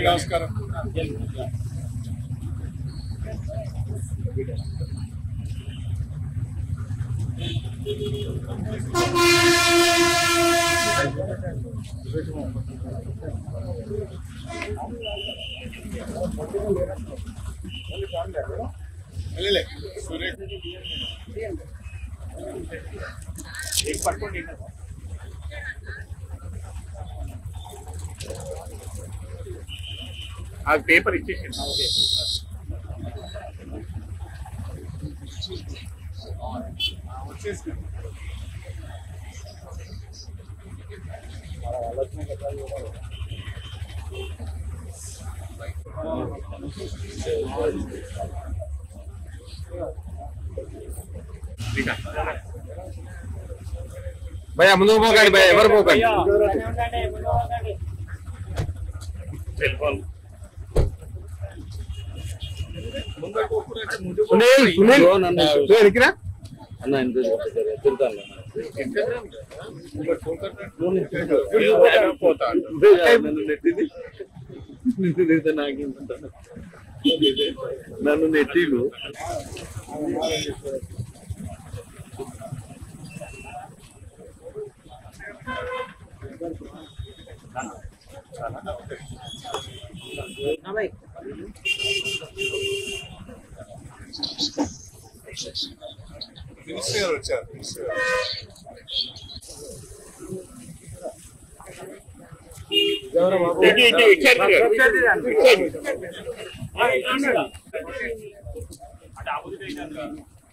నమస్కారం. అది పేపర్ ఇచ్చేసి వచ్చేసి భయ్యా ముందుకు పోకండి భయ్యా, ఎవరు పోకండి. నన్ను నెట్టిలు మినిస్టర్ గారు వచ్చారు.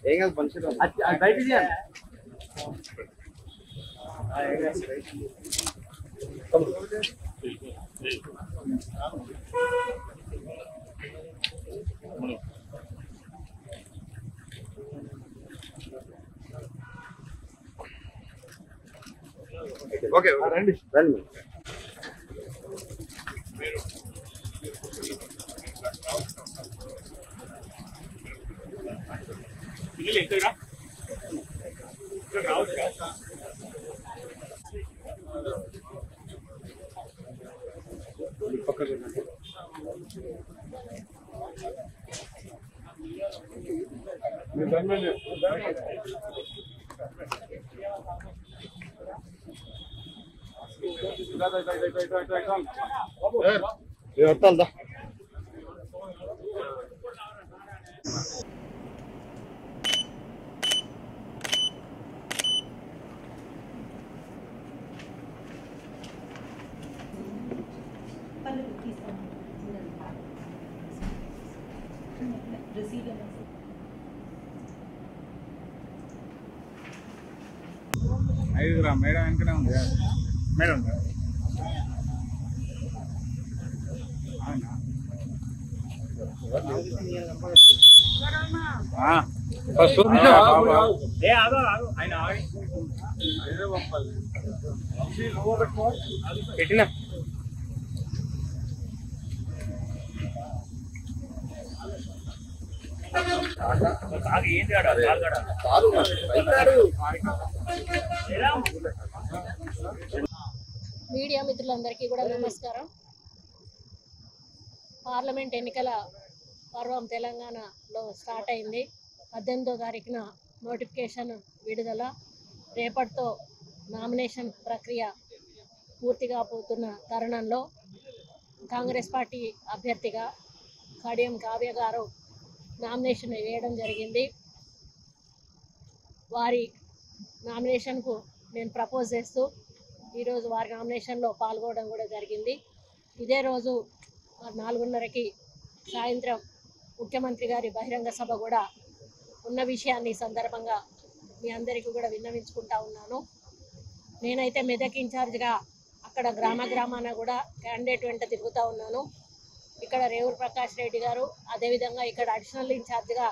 ఏం కాదు మనుషులు బయట ఓకే రండి రండి. వస్తాందా ఐదుగురా మేడం వెనకనే ఉంది మేడం పెట్టినా మీడియా మిత్రులందరికీ కూడా నమస్కారం. పార్లమెంట్ ఎన్నికల పర్వం తెలంగాణలో స్టార్ట్ అయింది. 18వ తారీఖున నోటిఫికేషన్ విడుదల. రేపటితో నామినేషన్ ప్రక్రియ పూర్తిగా పోతున్న తరుణంలో కాంగ్రెస్ పార్టీ అభ్యర్థిగా కడియం కావ్య గారు నామినేషన్ వేయడం జరిగింది. వారి నామినేషన్కు నేను ప్రపోజ్ చేస్తూ ఈరోజు వారి నామినేషన్లో పాల్గొనడం కూడా జరిగింది. ఇదే రోజు 4:30కి సాయంత్రం ముఖ్యమంత్రి గారి బహిరంగ సభ కూడా ఉన్న విషయాన్ని సందర్భంగా మీ అందరికీ కూడా విన్నవించుకుంటా ఉన్నాను. నేనైతే మెదక్ ఇన్ఛార్జ్గా అక్కడ గ్రామాన కూడా క్యాండిడేట్ వెంట తిరుగుతూ ఉన్నాను. ఇక్కడ రేవూరు ప్రకాష్ రెడ్డి గారు, అదేవిధంగా ఇక్కడ అడిషనల్ ఇన్ఛార్జ్గా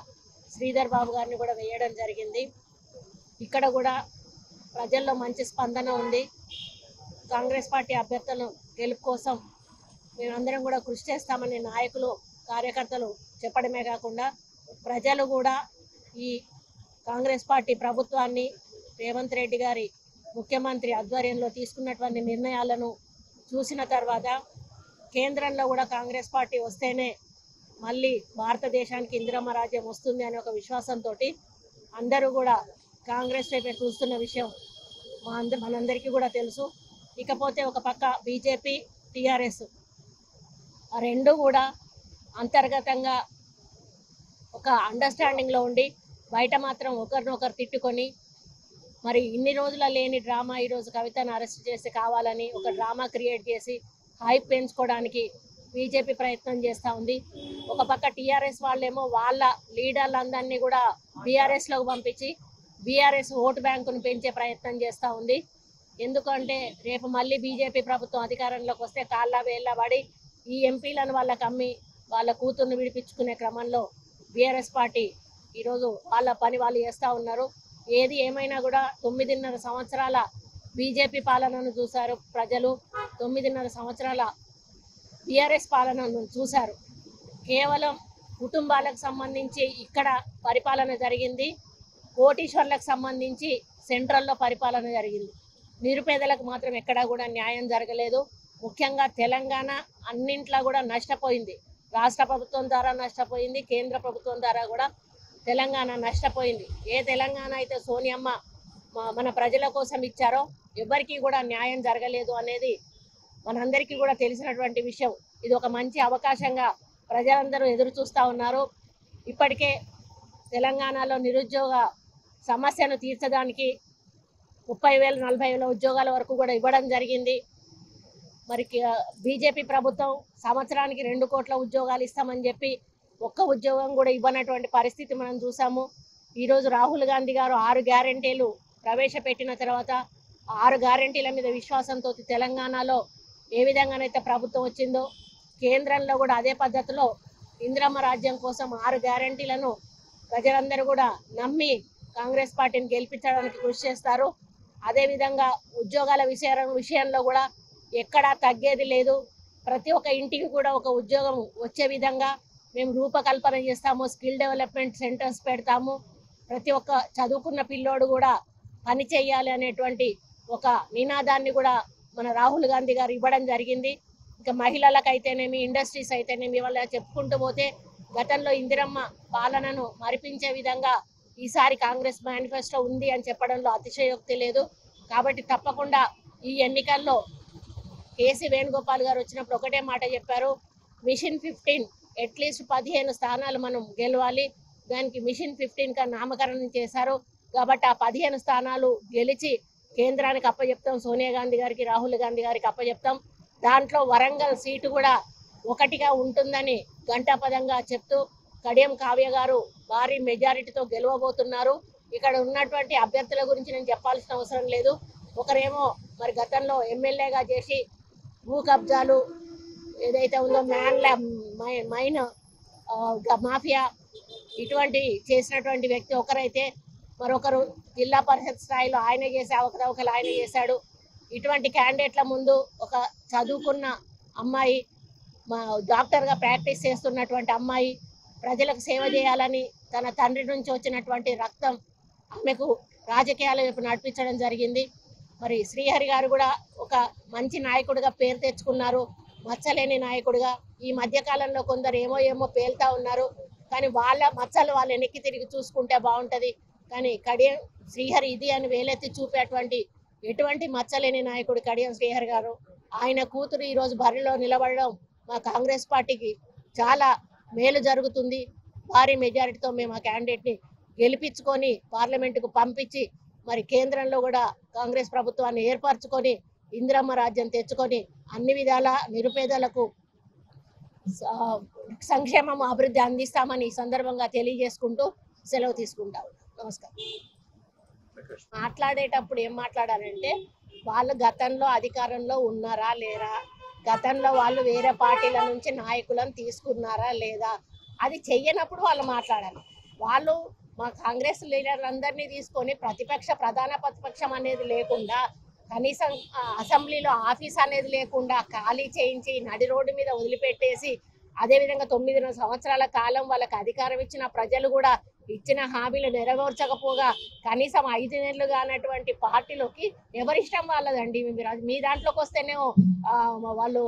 శ్రీధర్ బాబు గారిని కూడా వేయడం జరిగింది. ఇక్కడ కూడా ప్రజల్లో మంచి స్పందన ఉంది. కాంగ్రెస్ పార్టీ అభ్యర్థుల గెలుపు కోసం మేమందరం కూడా కృషి చేస్తామని నాయకులు కార్యకర్తలు చెప్పడమే కాకుండా ప్రజలు కూడా ఈ కాంగ్రెస్ పార్టీ ప్రభుత్వాన్ని రేవంత్ రెడ్డి గారి ముఖ్యమంత్రి ఆధ్వర్యంలో తీసుకున్నటువంటి నిర్ణయాలను చూసిన తర్వాత కేంద్రంలో కూడా కాంగ్రెస్ పార్టీ వస్తేనే మళ్ళీ భారతదేశానికి ఇందిరమ్మ రాజ్యం వస్తుంది అనే ఒక విశ్వాసంతో అందరూ కూడా కాంగ్రెస్ వైపే చూస్తున్న విషయం మనందరికీ కూడా తెలుసు. ఇకపోతే ఒక పక్క బీజేపీ, టీఆర్ఎస్ ఆ రెండు కూడా అంతర్గతంగా ఒక అండర్స్టాండింగ్లో ఉండి బయట మాత్రం ఒకరినొకరు తిట్టుకొని మరి ఇన్ని రోజుల లేని డ్రామా ఈరోజు కవితను అరెస్ట్ చేసి కావాలని ఒక డ్రామా క్రియేట్ చేసి హైప్ పెంచుకోవడానికి బీజేపీ ప్రయత్నం చేస్తూ ఉంది. ఒక పక్క టీఆర్ఎస్ వాళ్ళేమో వాళ్ళ లీడర్లందరినీ కూడా బీఆర్ఎస్లోకి పంపించి బీఆర్ఎస్ ఓటు బ్యాంకును పెంచే ప్రయత్నం చేస్తూ ఉంది. ఎందుకంటే రేపు మళ్ళీ బీజేపీ ప్రభుత్వం అధికారంలోకి వస్తే కాళ్ళ వేళ్ళ పడి ఈ ఎంపీలను వాళ్ళకి అమ్మి వాళ్ళ కూతుర్ని విడిపించుకునే క్రమంలో బీఆర్ఎస్ పార్టీ ఈరోజు వాళ్ళ పని వాళ్ళు చేస్తూ ఉన్నారు. ఏది ఏమైనా కూడా 9.5 సంవత్సరాల బీజేపీ పాలనను చూశారు ప్రజలు, 9.5 సంవత్సరాల బీఆర్ఎస్ పాలనను చూశారు. కేవలం కుటుంబాలకు సంబంధించి ఇక్కడ పరిపాలన జరిగింది, కోటీశ్వర్లకు సంబంధించి సెంట్రల్లో పరిపాలన జరిగింది. నిరుపేదలకు మాత్రం ఎక్కడా కూడా న్యాయం జరగలేదు. ముఖ్యంగా తెలంగాణ అన్నింట్లో కూడా నష్టపోయింది. రాష్ట్ర ప్రభుత్వం ద్వారా నష్టపోయింది, కేంద్ర ప్రభుత్వం ద్వారా కూడా తెలంగాణ నష్టపోయింది. ఏ తెలంగాణ అయితే సోనియమ్మ మన ప్రజల కోసం ఇచ్చారో ఎవరికీ కూడా న్యాయం జరగలేదు అనేది మనందరికీ కూడా తెలిసినటువంటి విషయం. ఇది ఒక మంచి అవకాశంగా ప్రజలందరూ ఎదురు చూస్తూ ఉన్నారు. ఇప్పటికే తెలంగాణలో నిరుద్యోగ సమస్యను తీర్చడానికి 30,000 40,000 ఉద్యోగాల వరకు కూడా ఇవ్వడం జరిగింది. మరి బీజేపీ ప్రభుత్వం సంవత్సరానికి 2 కోట్ల ఉద్యోగాలు ఇస్తామని చెప్పి ఒక్క ఉద్యోగం కూడా ఇవ్వనటువంటి పరిస్థితి మనం చూసాము. ఈరోజు రాహుల్ గాంధీ గారు 6 గ్యారెంటీలు ప్రవేశపెట్టిన తర్వాత 6 గ్యారెంటీల మీద విశ్వాసంతో తెలంగాణలో ఏ విధంగానైతే ప్రభుత్వం వచ్చిందో కేంద్రంలో కూడా అదే పద్ధతిలో ఇందిరమ్మ రాజ్యం కోసం 6 గ్యారెంటీలను ప్రజలందరూ కూడా నమ్మి కాంగ్రెస్ పార్టీని గెలిపించడానికి కృషి చేస్తారు. అదేవిధంగా ఉద్యోగాల విషయంలో కూడా ఎక్కడా తగ్గేది లేదు. ప్రతి ఒక్క ఇంటికి కూడా ఒక ఉద్యోగం వచ్చే విధంగా మేము రూపకల్పన చేస్తాము. స్కిల్ డెవలప్మెంట్ సెంటర్స్ పెడతాము. ప్రతి ఒక్క చదువుకున్న పిల్లోడు కూడా పని చేయాలి అనేటువంటి ఒక నినాదాన్ని కూడా మన రాహుల్ గాంధీ గారు ఇవ్వడం జరిగింది. ఇంకా మహిళలకైతేనేమి, ఇండస్ట్రీస్ అయితేనేమి, వాళ్ళ చెప్పుకుంటూ పోతే గతంలో ఇందిరమ్మ పాలనను మరిపించే విధంగా ఈసారి కాంగ్రెస్ మేనిఫెస్టో ఉంది అని చెప్పడంలో అతిశయోక్తి లేదు. కాబట్టి తప్పకుండా ఈ ఎన్నికల్లో కేసీ వేణుగోపాల్ గారు వచ్చినప్పుడు ఒకటే మాట చెప్పారు, మిషన్ 15 అట్లీస్ట్ 15 స్థానాలు మనం గెలవాలి. దానికి మిషన్ 15గా నామకరణం చేశారు. కాబట్టి ఆ 15 స్థానాలు గెలిచి కేంద్రానికి అప్పచెప్తాం, సోనియా గాంధీ గారికి, రాహుల్ గాంధీ గారికి అప్పచెప్తాం. దాంట్లో వరంగల్ సీటు కూడా ఒకటిగా ఉంటుందని ఘంటాపదంగా చెప్తూ కడియం కావ్య గారు భారీ మెజారిటీతో గెలవబోతున్నారు. ఇక్కడ ఉన్నటువంటి అభ్యర్థుల గురించి నేను చెప్పాల్సిన అవసరం లేదు. ఒకరేమో మరి గతంలో ఎమ్మెల్యేగా చేసి భూ కబ్జాలు ఏదైతే ఉందో మైన్ మాఫియా ఇటువంటి చేసినటువంటి వ్యక్తి ఒకరైతే, మరొకరు జిల్లా పరిషత్ స్థాయిలో ఆయన చేసే అవకతవకలు ఆయన చేశాడు. ఇటువంటి క్యాండిడేట్ల ముందు ఒక చదువుకున్న అమ్మాయి, డాక్టర్గా ప్రాక్టీస్ చేస్తున్నటువంటి అమ్మాయి, ప్రజలకు సేవ చేయాలని తన తండ్రి నుంచి వచ్చినటువంటి రక్తం ఆమెకు రాజకీయాల వైపు నడిపించడం జరిగింది. మరి శ్రీహరి గారు కూడా ఒక మంచి నాయకుడిగా పేరు తెచ్చుకున్నారు, మచ్చలేని నాయకుడిగా. ఈ మధ్యకాలంలో కొందరు ఏమో పేలుతా ఉన్నారు, కానీ వాళ్ళ మచ్చలు వాళ్ళు వెనక్కి తిరిగి చూసుకుంటే బాగుంటుంది. కానీ కడియం శ్రీహరి ఇది అని వేలెత్తి చూపేటువంటి ఎటువంటి మచ్చలేని నాయకుడు కడియం శ్రీహరి గారు. ఆయన కూతురు ఈరోజు బరిలో నిలబడడం మా కాంగ్రెస్ పార్టీకి చాలా మేలు జరుగుతుంది. భారీ మెజారిటీతో మేము ఆ క్యాండిడేట్ని గెలిపించుకొని పార్లమెంటుకు పంపించి మరి కేంద్రంలో కూడా కాంగ్రెస్ ప్రభుత్వాన్ని ఏర్పరచుకొని ఇందిరమ్మ రాజ్యం తెచ్చుకొని అన్ని విధాల నిరుపేదలకు సంక్షేమం అభివృద్ధి అందిస్తామని ఈ సందర్భంగా తెలియజేసుకుంటూ సెలవు తీసుకుంటాం. నమస్కారం. మాట్లాడేటప్పుడు ఏం మాట్లాడాలంటే వాళ్ళు గతంలో అధికారంలో ఉన్నారా లేరా, గతంలో వాళ్ళు వేరే పార్టీల నుంచి నాయకులను తీసుకున్నారా లేదా, అది చెయ్యనప్పుడు వాళ్ళు మాట్లాడాలి. వాళ్ళు మా కాంగ్రెస్ లీడర్లందరినీ తీసుకొని ప్రధాన ప్రతిపక్షం అనేది లేకుండా కనీసం అసెంబ్లీలో ఆఫీస్ అనేది లేకుండా ఖాళీ చేయించి నడి రోడ్డు మీద వదిలిపెట్టేసి అదేవిధంగా 9 సంవత్సరాల కాలం వాళ్ళకి అధికారం ఇచ్చిన ప్రజలు కూడా ఇచ్చిన హామీలు నెరవేర్చకపోగా కనీసం 5 నెలలు కానటువంటి పార్టీలోకి ఎవరిష్టం వాళ్ళదండి. మీ దాంట్లోకి వస్తేనే వాళ్ళు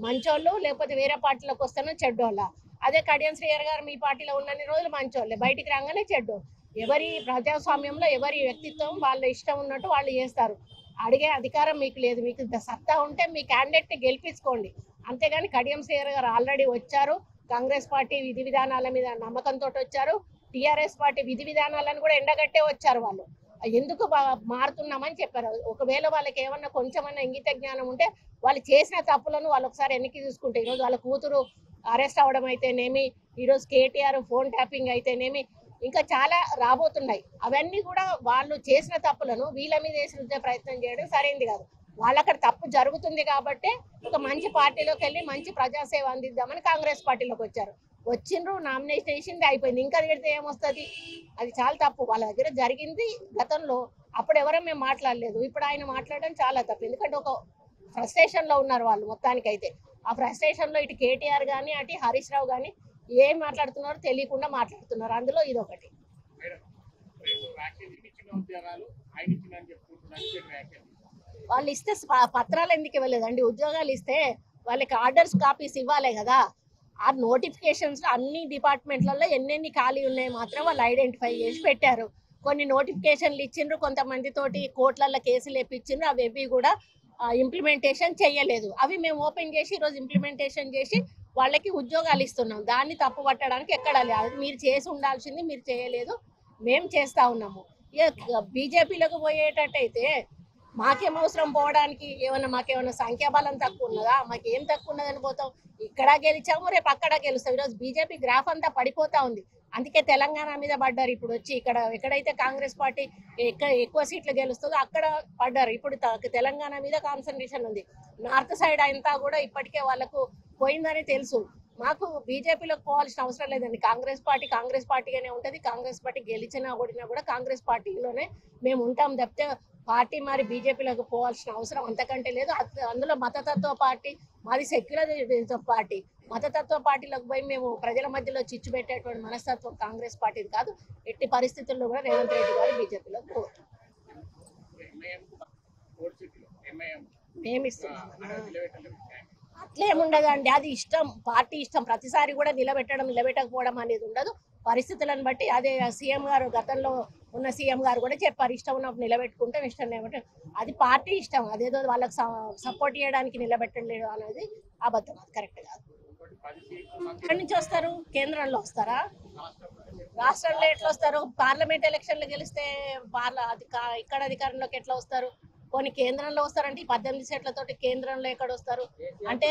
మంచోళ్ళు, లేకపోతే వేరే పార్టీలోకి వస్తేనే చెడ్డోళ్ళ. అదే కడియం శ్రీహరి గారు మీ పార్టీలో ఉన్నన్ని రోజులు మంచోళ్ళే, బయటికి రాగానే చెడ్డోళ్ళు. ఎవరి ప్రజాస్వామ్యంలో ఎవరి వ్యక్తిత్వం వాళ్ళ ఇష్టం ఉన్నట్టు వాళ్ళు చేస్తారు. అడిగే అధికారం మీకు లేదు. మీకు సత్తా ఉంటే మీ క్యాండిడేట్ని గెలిపించుకోండి. అంతేగాని కడియం శ్రీహరి గారు ఆల్రెడీ వచ్చారు, కాంగ్రెస్ పార్టీ విధి విధానాల మీద నమ్మకంతో వచ్చారు, టీఆర్ఎస్ పార్టీ విధి విధానాలను కూడా ఎండగట్టే వచ్చారు. వాళ్ళు ఎందుకు మారుతున్నామని చెప్పారు. ఒకవేళ వాళ్ళకి ఏమన్నా కొంచెమన్నా ఇంగిత జ్ఞానం ఉంటే వాళ్ళు చేసిన తప్పులను వాళ్ళు ఒకసారి వెనక్కి చూసుకుంటే, ఈరోజు వాళ్ళ కూతురు అరెస్ట్ అవ్వడం అయితేనేమి, ఈరోజు కేటీఆర్ ఫోన్ ట్యాపింగ్ అయితేనేమి, ఇంకా చాలా రాబోతున్నాయి. అవన్నీ కూడా వాళ్ళు చేసిన తప్పులను వీళ్ళ మీద వేసి రుద్దే ప్రయత్నం చేయడం సరైనది కాదు. వాళ్ళు అక్కడ తప్పు జరుగుతుంది కాబట్టి ఒక మంచి పార్టీలోకి వెళ్ళి మంచి ప్రజాసేవ అందిద్దామని కాంగ్రెస్ పార్టీలోకి వచ్చారు. వచ్చిండ్రు, నామినేషన్ వేసింది, అయిపోయింది. ఇంకా తిడితే ఏమొస్తుంది? అది చాలా తప్పు. వాళ్ళ దగ్గర జరిగింది గతంలో, అప్పుడు ఎవరో మేము మాట్లాడలేదు, ఇప్పుడు ఆయన మాట్లాడడం చాలా తప్పు. ఎందుకంటే ఒక ఫ్రస్ట్రేషన్లో ఉన్నారు వాళ్ళు మొత్తానికైతే. ఆ ఫ్రస్ట్రేషన్లో ఇటు కేటీఆర్ కానీ అటు హరీష్ రావు కానీ ఏం మాట్లాడుతున్నారో తెలియకుండా మాట్లాడుతున్నారు. అందులో ఇదొకటి. వాళ్ళు ఇస్తే పత్రాలు ఎందుకు ఇవ్వలేదండి? ఉద్యోగాలు ఇస్తే వాళ్ళకి ఆర్డర్స్ కాపీస్ ఇవ్వాలి కదా. ఆ నోటిఫికేషన్స్ అన్ని డిపార్ట్మెంట్లలో ఎన్నెన్ని ఖాళీ ఉన్నాయి మాత్రం వాళ్ళు ఐడెంటిఫై చేసి పెట్టారు. కొన్ని నోటిఫికేషన్లు ఇచ్చిండ్రు, కొంతమందితోటి కోర్టులలో కేసులు వేపించిండ్రు, అవి కూడా ఇంప్లిమెంటేషన్ చేయలేదు. అవి మేము ఓపెన్ చేసి ఈరోజు ఇంప్లిమెంటేషన్ చేసి వాళ్ళకి ఉద్యోగాలు ఇస్తున్నాం. దాన్ని తప్పు పట్టడానికి ఎక్కడ లేదు. మీరు చేసి ఉండాల్సింది మీరు చేయలేదు, మేము చేస్తూ ఉన్నాము. బీజేపీలోకి పోయేటట్టయితే మాకేం అవసరం పోవడానికి? మాకేమన్నా సంఖ్యాబలం తక్కువ ఉన్నదా? మాకేం తక్కువ ఉన్నదని పోతాం. ఇక్కడ గెలిచాము, రేపు అక్కడ గెలుస్తాం. ఈరోజు బీజేపీ గ్రాఫ్ అంతా పడిపోతా ఉంది. అందుకే తెలంగాణ మీద పడ్డారు. ఇప్పుడు వచ్చి ఎక్కడైతే కాంగ్రెస్ పార్టీ ఎక్కువ సీట్లు గెలుస్తుందో అక్కడ పడ్డారు. ఇప్పుడు తెలంగాణ మీద కాన్సన్ట్రేషన్ ఉంది. నార్త్ సైడ్ అంతా కూడా ఇప్పటికే వాళ్ళకు పోయిందని తెలుసు. మాకు బీజేపీలోకి పోవాల్సిన అవసరం లేదండి. కాంగ్రెస్ పార్టీగానే ఉంటుంది. కాంగ్రెస్ పార్టీ గెలిచినా ఓడినా కూడా కాంగ్రెస్ పార్టీలోనే మేము ఉంటాం తప్పితే పార్టీ మరి బీజేపీలోకి పోవాల్సిన అవసరం అంతకంటే లేదు. అందులో మతతత్వ పార్టీ, మాది సెక్యులర్ పార్టీ. మతతత్వ పార్టీలోకి పోయి మేము ప్రజల మధ్యలో చిచ్చు పెట్టేటువంటి మనస్తత్వం కాంగ్రెస్ పార్టీది కాదు. ఎట్టి పరిస్థితుల్లో కూడా రేవంత్ రెడ్డి గారు బీజేపీలోకి పోరు. మేము ఇస్తున్నాం అట్లేముండదండి. అది ఇష్టం, పార్టీ ఇష్టం. ప్రతిసారి కూడా నిలబెట్టకపోవడం అనేది ఉండదు. పరిస్థితులను బట్టి అదే సీఎం గారు, గతంలో ఉన్న సీఎం గారు కూడా చెప్పారు, ఇష్టం ఉన్నప్పుడు నిలబెట్టుకుంటాం, ఇష్టం లేకపోతే అది పార్టీ ఇష్టం. అదేదో వాళ్ళకి సపోర్ట్ చేయడానికి నిలబెట్టలేదు అనేది అబద్ధం, అది కరెక్ట్ కాదు. ఎక్కడి నుంచి వస్తారు? కేంద్రంలో వస్తారా? రాష్ట్రంలో ఎట్లా వస్తారు? పార్లమెంట్ ఎలక్షన్లు గెలిస్తే ఇక్కడ అధికారంలోకి ఎట్లా వస్తారు? కొన్ని కేంద్రంలో వస్తారంటే 18 సీట్లతోటి కేంద్రంలో ఎక్కడ వస్తారు అంటే?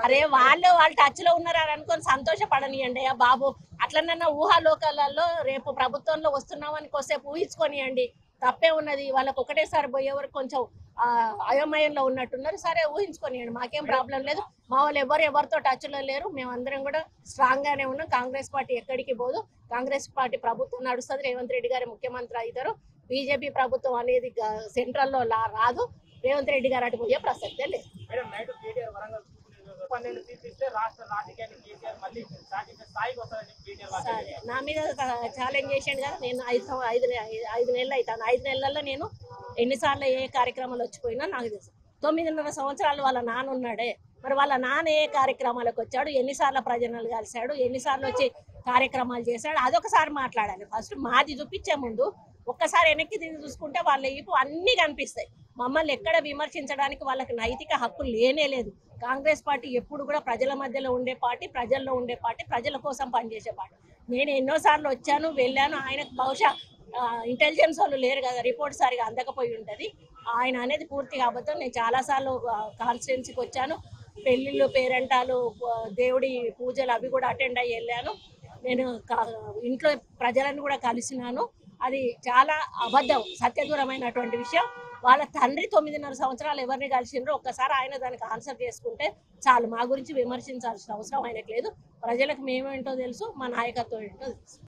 అరే వాళ్ళు టచ్ లో ఉన్నారు అని అనుకొని సంతోషపడనియండి బాబు. అట్లనన్నా ఊహాలోకాలలో రేపు ప్రభుత్వంలో వస్తున్నామని కొద్దిసేపు ఊహించుకొనియండి, తప్పే ఉన్నది. వాళ్ళకి ఒకటేసారి పోయేవరకు కొంచెం అయోమయంలో ఉన్నట్టున్నారు. సరే ఊహించుకొనియండి, మాకేం ప్రాబ్లం లేదు. మా వాళ్ళు ఎవరితో టచ్ లో లేరు. మేమందరం కూడా స్ట్రాంగ్ గానే ఉన్నాం. కాంగ్రెస్ పార్టీ ఎక్కడికి పోదు. కాంగ్రెస్ పార్టీ ప్రభుత్వం నడుస్తుంది. రేవంత్ రెడ్డి గారు ముఖ్యమంత్రి అవుతారు. బీజేపీ ప్రభుత్వం అనేది సెంట్రల్లో రాదు. రేవంత్ రెడ్డి గారు అటు పోయే ప్రసక్తే లేదు. నా మీద ఛాలెంజ్ చేసాడు కదా. నేను 5 నెలలు అవుతాను. 5 నెలల్లో నేను ఎన్నిసార్లు ఏ కార్యక్రమాలు వచ్చిపోయినా నాకు తెలుసు. 9.5 సంవత్సరాలు వాళ్ళ నాన్న ఉన్నాడే, మరి వాళ్ళ నాన్న ఏ కార్యక్రమాలకు వచ్చాడు, ఎన్నిసార్లు ప్రజలను కలిశాడు, ఎన్నిసార్లు వచ్చి కార్యక్రమాలు చేశాడు, అదొకసారి మాట్లాడాలి. ఫస్ట్ మాది చూపించే ముందు ఒక్కసారి వెనక్కి తిరిగి చూసుకుంటే వాళ్ళ వైపు అన్నీ కనిపిస్తాయి. మమ్మల్ని ఎక్కడ విమర్శించడానికి వాళ్ళకి నైతిక హక్కు లేనే లేదు. కాంగ్రెస్ పార్టీ ఎప్పుడు కూడా ప్రజల మధ్యలో ఉండే పార్టీ, ప్రజల్లో ఉండే పార్టీ, ప్రజల కోసం పనిచేసే పార్టీ. నేను ఎన్నోసార్లు వచ్చాను, వెళ్ళాను. ఆయనకు బహుశా ఇంటెలిజెన్స్ వాళ్ళు లేరు కదా, రిపోర్ట్ సరిగా అందకపోయి ఉంటుంది. ఆయన అనేది పూర్తిగా అబద్ధం. నేను చాలాసార్లు కాన్స్టిట్యున్సీకి వచ్చాను. పెళ్ళిళ్ళు, పేరంటాలు, దేవుడి పూజలు అవి కూడా అటెండ్ అయ్యి వెళ్ళాను. నేను ఇంట్లో ప్రజలను కూడా కలిసినాను. అది చాలా అబద్ధం, సత్యదూరమైనటువంటి విషయం. వాళ్ళ తండ్రి 9.5 సంవత్సరాలు ఎవరిని కలిసిండ్రో ఒక్కసారి ఆయన దానికి ఆన్సర్ చేసుకుంటే చాలు. మా గురించి విమర్శించాల్సిన అవసరం ఆయనకు లేదు. ప్రజలకు మేమేంటో తెలుసు, మా నాయకత్వం ఏంటో తెలుసు.